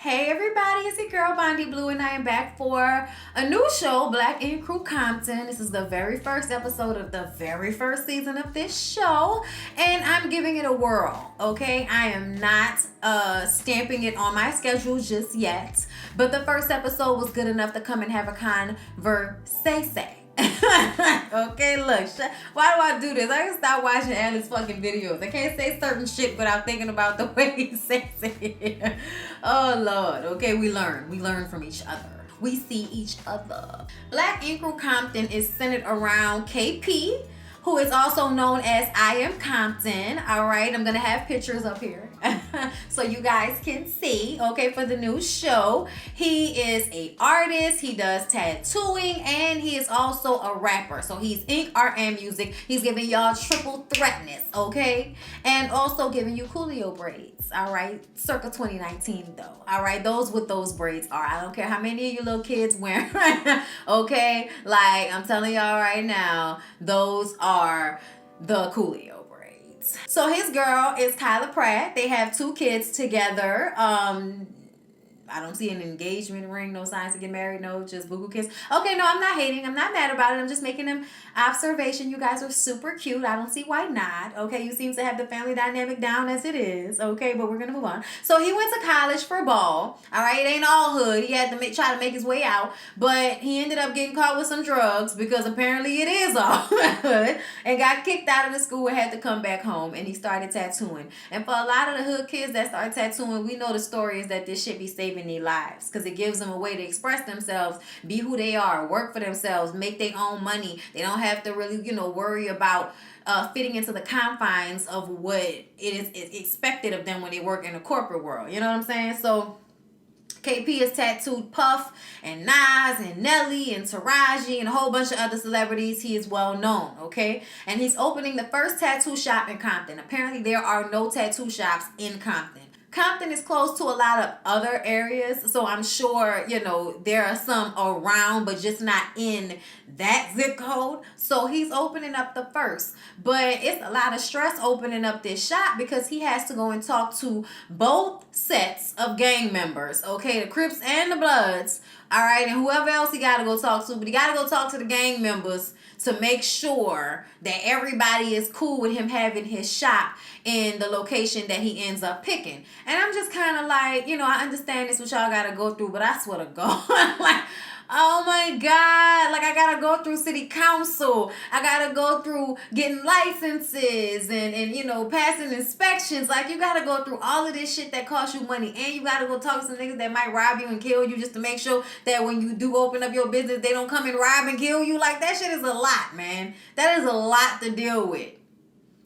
Hey everybody, it's your girl Bondy Blue and I am back for a new show, Black Ink Crew Compton. This is the very first episode of the very first season of this show and I'm giving it a whirl, okay? I am not stamping it on my schedule just yet, but the first episode was good enough to come and have a conversation. Okay, look, why do I do this? I can stop watching Alice fucking videos. I can't say certain shit without thinking about the way he says it. Oh Lord. Okay, we learn from each other. We see each other. Black Ink Crew Compton is centered around KP, who is also known as I Am Compton. All right, I'm gonna have pictures up here so you guys can see, okay, for the new show. He is a artist, he does tattooing, and he is also a rapper. So he's ink, art, and music. He's giving y'all triple threatness, okay? And also giving you Coolio braids, all right? Circa 2019 though, all right? Those what those braids are. I don't care how many of you little kids wear, okay? Like, I'm telling y'all right now, those are the Coolio braids. So his girl is Kyla Pratt. They have 2 kids together. I don't see an engagement ring, no signs to get married, no, just boo-hoo kiss. Okay, no, I'm not hating. I'm not mad about it. I'm just making an observation. You guys are super cute. I don't see why not. Okay, you seem to have the family dynamic down as it is. Okay, but we're going to move on. So he went to college for ball. All right, it ain't all hood. He had to try to make his way out, but he ended up getting caught with some drugs because apparently it is all hood, and got kicked out of the school and had to come back home, and he started tattooing. And for a lot of the hood kids that start tattooing, we know the story is that this shit be saving their lives because it gives them a way to express themselves, be who they are, work for themselves, make their own money. They don't have to really, worry about fitting into the confines of what it is expected of them when they work in the corporate world. You know what I'm saying? So KP has tattooed Puff and Nas and Nelly and Taraji and a whole bunch of other celebrities. He is well known, okay? And he's opening the first tattoo shop in Compton. Apparently there are no tattoo shops in Compton. Compton is close to a lot of other areas, so I'm sure, there are some around, but just not in that zip code. So he's opening up the first. But it's a lot of stress opening up this shop because he has to go and talk to both sets of gang members, okay? The Crips and the Bloods, all right? And whoever else he got to go talk to, but he got to go talk to the gang members to make sure that everybody is cool with him having his shop in the location that he ends up picking. And I'm just kind of like, I understand this what y'all got to go through, but I swear to God, like, oh my God, like I got to go through city council. I got to go through getting licenses and passing inspections. Like, you got to go through all of this shit that costs you money. And you got to go talk to some niggas that might rob you and kill you just to make sure that when you do open up your business, they don't come and rob and kill you. Like, that shit is a lot, man. That is a lot to deal with.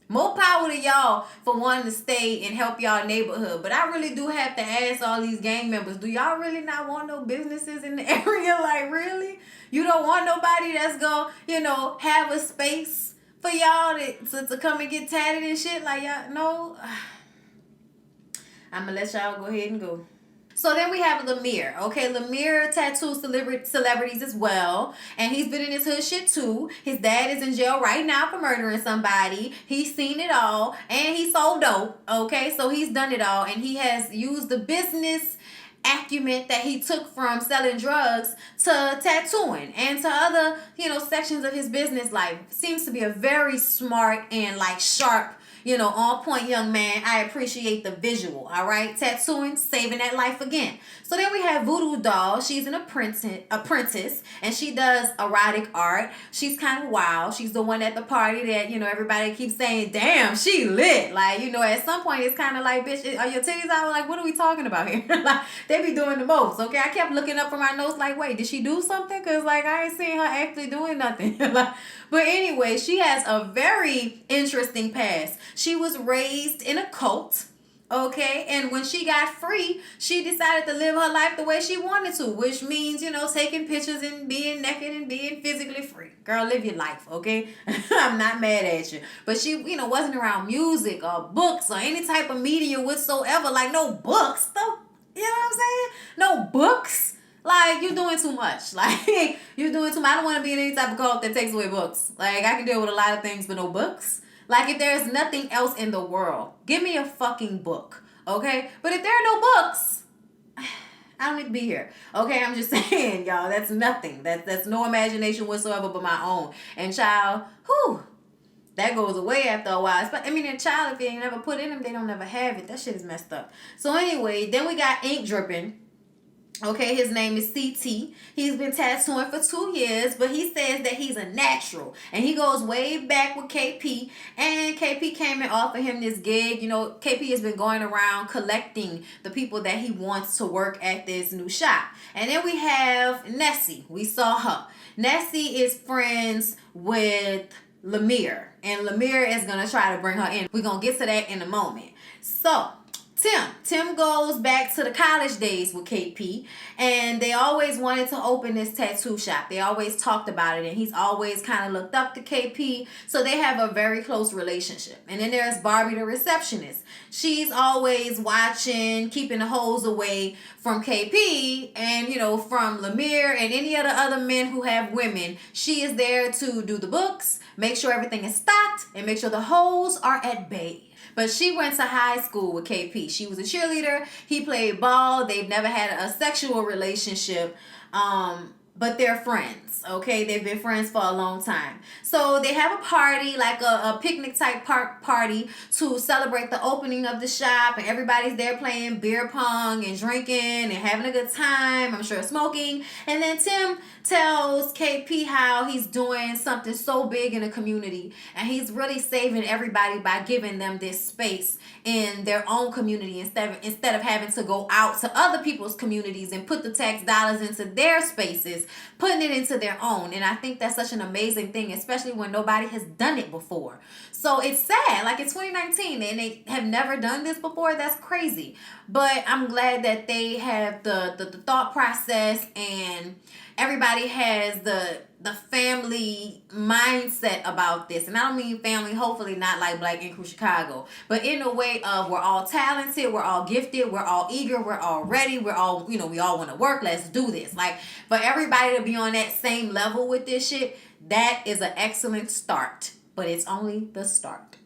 More power to y'all for wanting to stay and help y'all neighborhood. But I really do have to ask all these gang members, do y'all really not want no businesses in the area? Like, really? You don't want nobody that's going to, have a space for y'all to come and get tatted and shit? Like, y'all, no? I'm going to let y'all go ahead and go. So then we have Lemire, okay? Lemire tattoos celebrities as well, and he's been in his hood shit too. His dad is in jail right now for murdering somebody. He's seen it all, and he sold dope, okay? So he's done it all, and he has used the business acumen that he took from selling drugs to tattooing and to other, sections of his business life. Seems to be a very smart and, sharp, on point young man. I appreciate the visual, all right? Tattooing, saving that life again. So then we have Voodoo Doll. She's an apprentice, and she does erotic art. She's kind of wild. She's the one at the party that, everybody keeps saying, damn, she lit. Like, at some point, it's kind of like, bitch, are your titties out? Like, what are we talking about here? Like, they be doing the most, okay? I kept looking up from my notes like, wait, did she do something? Because, I ain't seen her actually doing nothing. But anyway, she has a very interesting past. She was raised in a cult, okay? And when she got free, she decided to live her life the way she wanted to, which means, taking pictures and being naked and being physically free. Girl, live your life, okay? I'm not mad at you. But she, wasn't around music or books or any type of media whatsoever. Like, no books, though. You know what I'm saying? No books. Like, you're doing too much. Like, you're doing too much. I don't want to be in any type of cult that takes away books. Like, I can deal with a lot of things, but no books. Like, if there's nothing else in the world, give me a fucking book, okay? But if there are no books, I don't need to be here. Okay, I'm just saying, y'all, that's nothing. That's no imagination whatsoever but my own. And child, whew, that goes away after a while. But I mean, a child, if they ain't never put in them, they don't never have it. That shit is messed up. So anyway, then we got ink dripping. Okay, his name is CT. He's been tattooing for 2 years, but he says that he's a natural. And he goes way back with KP. And KP came and offered him this gig. You know, KP has been going around collecting the people that he wants to work at this new shop. And then we have Nessie. We saw her. Nessie is friends with Lemire. And Lemire is going to try to bring her in. We're going to get to that in a moment. So, Tim goes back to the college days with KP, and they always wanted to open this tattoo shop. They always talked about it, and he's always kind of looked up to KP, so they have a very close relationship. And then there's Barbie, the receptionist. She's always watching, keeping the hoes away from KP and, you know, from Lemire and any of the other men who have women. She is there to do the books, make sure everything is stocked, and make sure the hoes are at bay. But she went to high school with KP. She was a cheerleader. He played ball. They've never had a sexual relationship. But they're friends, okay? They've been friends for a long time. So they have a party, like a picnic type party to celebrate the opening of the shop. And everybody's there playing beer pong and drinking and having a good time. I'm sure smoking. And then Tim tells KP how he's doing something so big in the community. And he's really saving everybody by giving them this space in their own community instead of having to go out to other people's communities and put the tax dollars into their spaces, putting it into their own. And I think that's such an amazing thing, especially when nobody has done it before. So it's sad, like it's 2019 and they have never done this before. That's crazy. But I'm glad that they have the thought process, and everybody has the family mindset about this. And I don't mean family, hopefully not like Black Ink Crew Chicago, but in a way of we're all talented, we're all gifted, we're all eager, we're all ready, we're all, you know, we all want to work, let's do this. Like, for everybody to be on that same level with this shit, that is an excellent start. But it's only the start.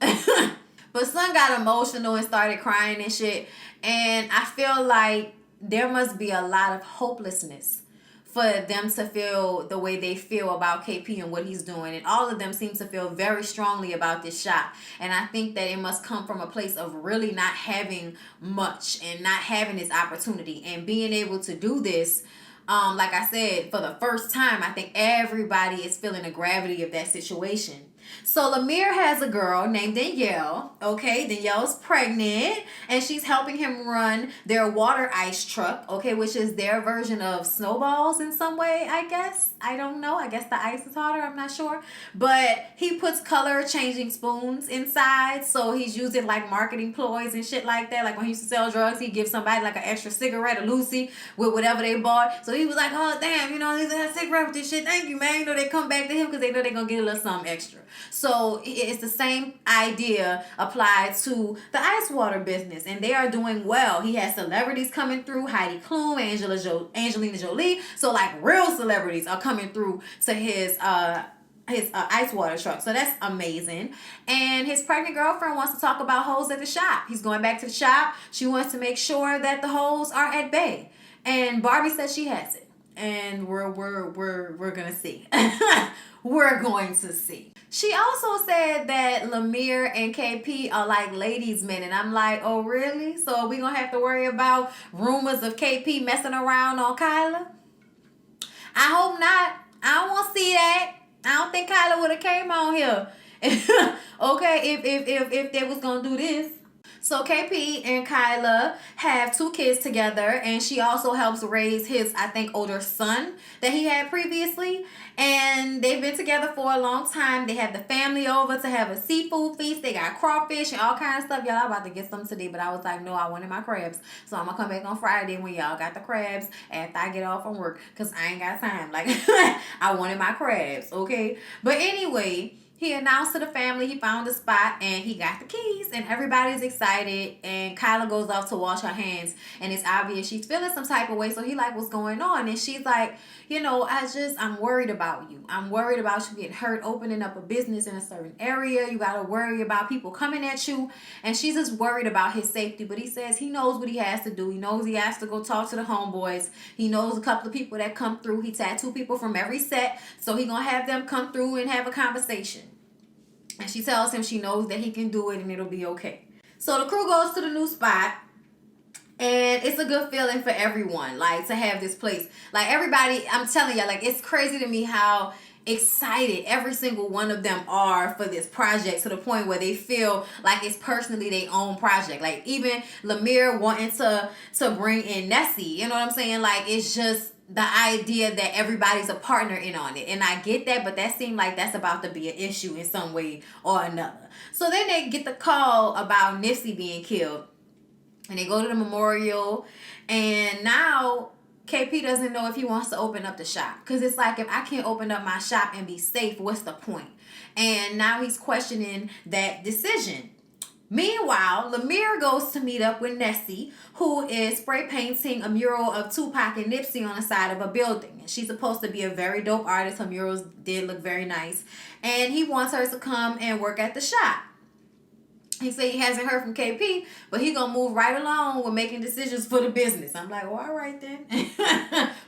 But son got emotional and started crying and shit. And I feel like there must be a lot of hopelessness for them to feel the way they feel about KP and what he's doing. And all of them seem to feel very strongly about this shop. And I think that it must come from a place of really not having much and not having this opportunity. And being able to do this, like I said, for the first time, I think everybody is feeling the gravity of that situation. So Lemire has a girl named Danielle. Okay, Danielle's pregnant, and she's helping him run their water ice truck, okay, which is their version of snowballs in some way, I guess. I don't know. I guess the ice is hotter. I'm not sure. But he puts color changing spoons inside, so he's using like marketing ploys and shit like that. Like when he used to sell drugs, he'd give somebody like an extra cigarette, a Lucy, with whatever they bought. So he was like, oh, damn, you know, he's a cigarette with this shit. Thank you, man. You know, they come back to him because they know they're going to get a little something extra. So it's the same idea applied to the ice water business, and they are doing well. He has celebrities coming through, Heidi Klum, Angelina Jolie. So like real celebrities are coming through to his ice water truck. So that's amazing. And his pregnant girlfriend wants to talk about hoes at the shop. He's going back to the shop. She wants to make sure that the hoes are at bay. And Barbie says she has it. And we're gonna see. We're going to see. She also said that Lemire and KP are like ladies' men. And I'm like, oh, really? So are we going to have to worry about rumors of KP messing around on Kyla? I hope not. I don't want to see that. I don't think Kyla would have came on here. Okay, if they was going to do this. So KP and Kyla have 2 kids together, and she also helps raise his, I think, older son that he had previously. And they've been together for a long time. They have the family over to have a seafood feast. They got crawfish and all kinds of stuff. Y'all, I'm about to get some today, but I was like, no, I wanted my crabs. So I'm going to come back on Friday when y'all got the crabs after I get off from work, because I ain't got time. Like, I wanted my crabs, okay? But anyway, He announced to the family he found a spot and he got the keys, and everybody's excited, and Kyla goes off to wash her hands, and it's obvious she's feeling some type of way. So he like, what's going on? And she's like, I'm worried about you. I'm worried about you getting hurt opening up a business in a certain area. You got to worry about people coming at you. And she's just worried about his safety. But he says he knows what he has to do. He knows he has to go talk to the homeboys. He knows a couple of people that come through. He tattooed people from every set. So he going to have them come through and have a conversation. And she tells him she knows that he can do it and it'll be okay. So the crew goes to the new spot. And it's a good feeling for everyone, like, to have this place. Like, everybody, I'm telling you, like, it's crazy to me how excited every single one of them are for this project, to the point where they feel like it's personally their own project. Like, even Lemire wanting to bring in Nessie, you know what I'm saying? Like, it's just the idea that everybody's a partner in on it. And I get that, but that seemed like that's about to be an issue in some way or another. So then they get the call about Nipsey being killed. And they go to the memorial. And now KP doesn't know if he wants to open up the shop. Because it's like, if I can't open up my shop and be safe, what's the point? And now he's questioning that decision. Meanwhile, Lemire goes to meet up with Nessie, who is spray painting a mural of Tupac and Nipsey on the side of a building. She's supposed to be a very dope artist. Her murals did look very nice. And he wants her to come and work at the shop. He said he hasn't heard from KP, but he gonna move right along with making decisions for the business. I'm like, well, all right then.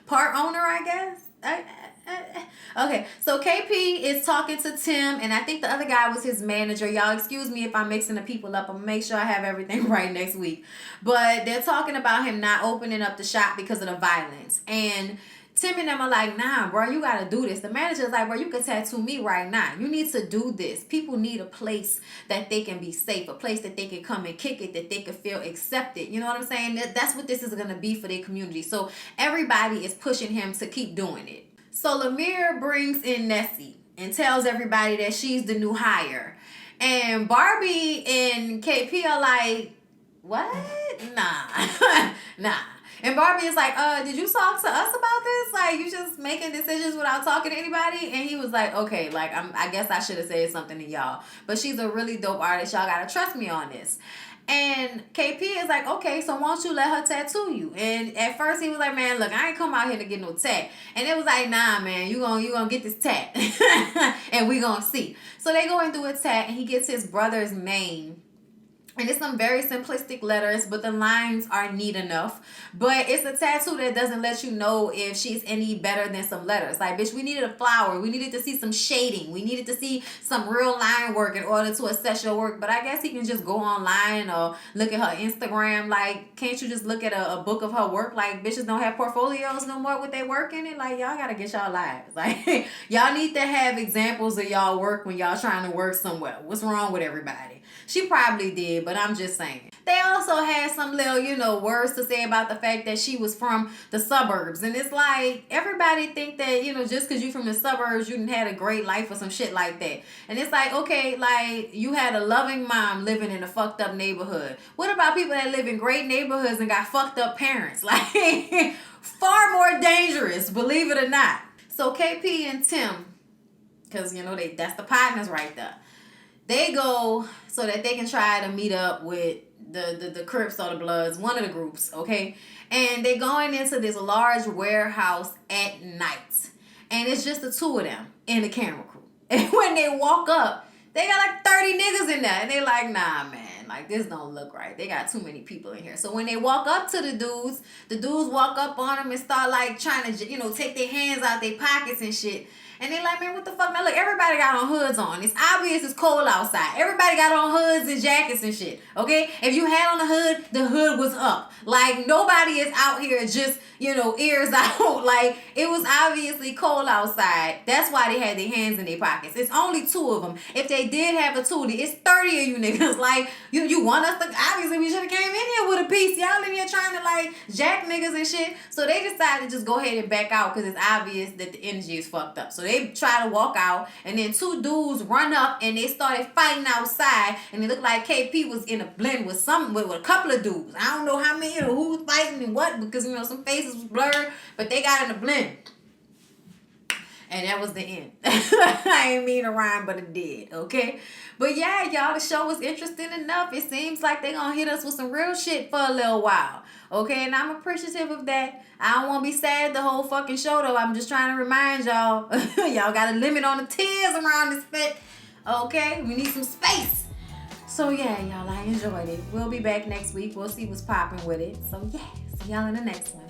Part owner, I guess. Okay, so KP is talking to Tim, and I think the other guy was his manager. Y'all excuse me if I'm mixing the people up. I'm gonna make sure I have everything right next week. But they're talking about him not opening up the shop because of the violence. And Tim and them are like, nah, bro, you got to do this. The manager's like, bro, you can tattoo me right now. You need to do this. People need a place that they can be safe, a place that they can come and kick it, that they can feel accepted. You know what I'm saying? That's what this is going to be for their community. So everybody is pushing him to keep doing it. So Lemire brings in Nessie and tells everybody that she's the new hire. And Barbie and KP are like, what? Nah. Nah. And Barbie is like, did you talk to us about this? Like, you just making decisions without talking to anybody? And he was like, okay, like, I guess I should have said something to y'all. But she's a really dope artist. Y'all got to trust me on this. And KP is like, okay, so why don't you let her tattoo you? And at first he was like, man, look, I ain't come out here to get no tat. And it was like, nah, man, you gonna get this tat. And we gonna see. So they go and do a tat, and he gets his brother's name. And it's some very simplistic letters, but the lines are neat enough. But it's a tattoo that doesn't let you know if she's any better than some letters. Like, bitch, we needed a flower. We needed to see some shading. We needed to see some real line work in order to assess your work. But I guess he can just go online or look at her Instagram. Like, can't you just look at a book of her work? Like, bitches don't have portfolios no more with their work in it. Like, y'all got to get y'all lives. Like, y'all need to have examples of y'all work when y'all trying to work somewhere. What's wrong with everybody? She probably did, but I'm just saying. They also had some little, words to say about the fact that she was from the suburbs. And it's like, everybody think that, just because you from the suburbs, you didn't had a great life or some shit like that. And it's like, okay, like, you had a loving mom living in a fucked up neighborhood. What about people that live in great neighborhoods and got fucked up parents? Like, far more dangerous, believe it or not. So KP and Tim, because, that's the partners right there. They go so that they can try to meet up with the Crips or the Bloods, one of the groups, okay? And they're going into this large warehouse at night. And it's just the two of them and the camera crew. And when they walk up, they got like 30 niggas in there. And they like, nah, man, like, this don't look right. They got too many people in here. So when they walk up to the dudes walk up on them and start like trying to, take their hands out their pockets and shit. And they like, man, what the fuck? Now, look, everybody got on hoods on. It's obvious it's cold outside. Everybody got on hoods and jackets and shit, okay? If you had on the hood was up. Like, nobody is out here just, ears out. Like, it was obviously cold outside. That's why they had their hands in their pockets. It's only two of them. If they did have a tootie, it's 30 of you niggas. Like, you want us to, obviously, we should have came in here with a piece. Y'all in here trying to, like, jack niggas and shit. So they decided to just go ahead and back out because it's obvious that the energy is fucked up. So they try to walk out, and then two dudes run up and they started fighting outside, and it looked like KP was in a blend with a couple of dudes. I don't know how many, who was fighting and what, because some faces was blurred, but they got in a blend. And that was the end. I ain't mean to rhyme, but it did, okay? But yeah, y'all, the show was interesting enough. It seems like they gonna hit us with some real shit for a little while, okay? And I'm appreciative of that. I don't want to be sad the whole fucking show, though. I'm just trying to remind y'all. Y'all got a limit on the tears around this fit, okay? We need some space. So yeah, y'all, I enjoyed it. We'll be back next week. We'll see what's popping with it. So yeah, see y'all in the next one.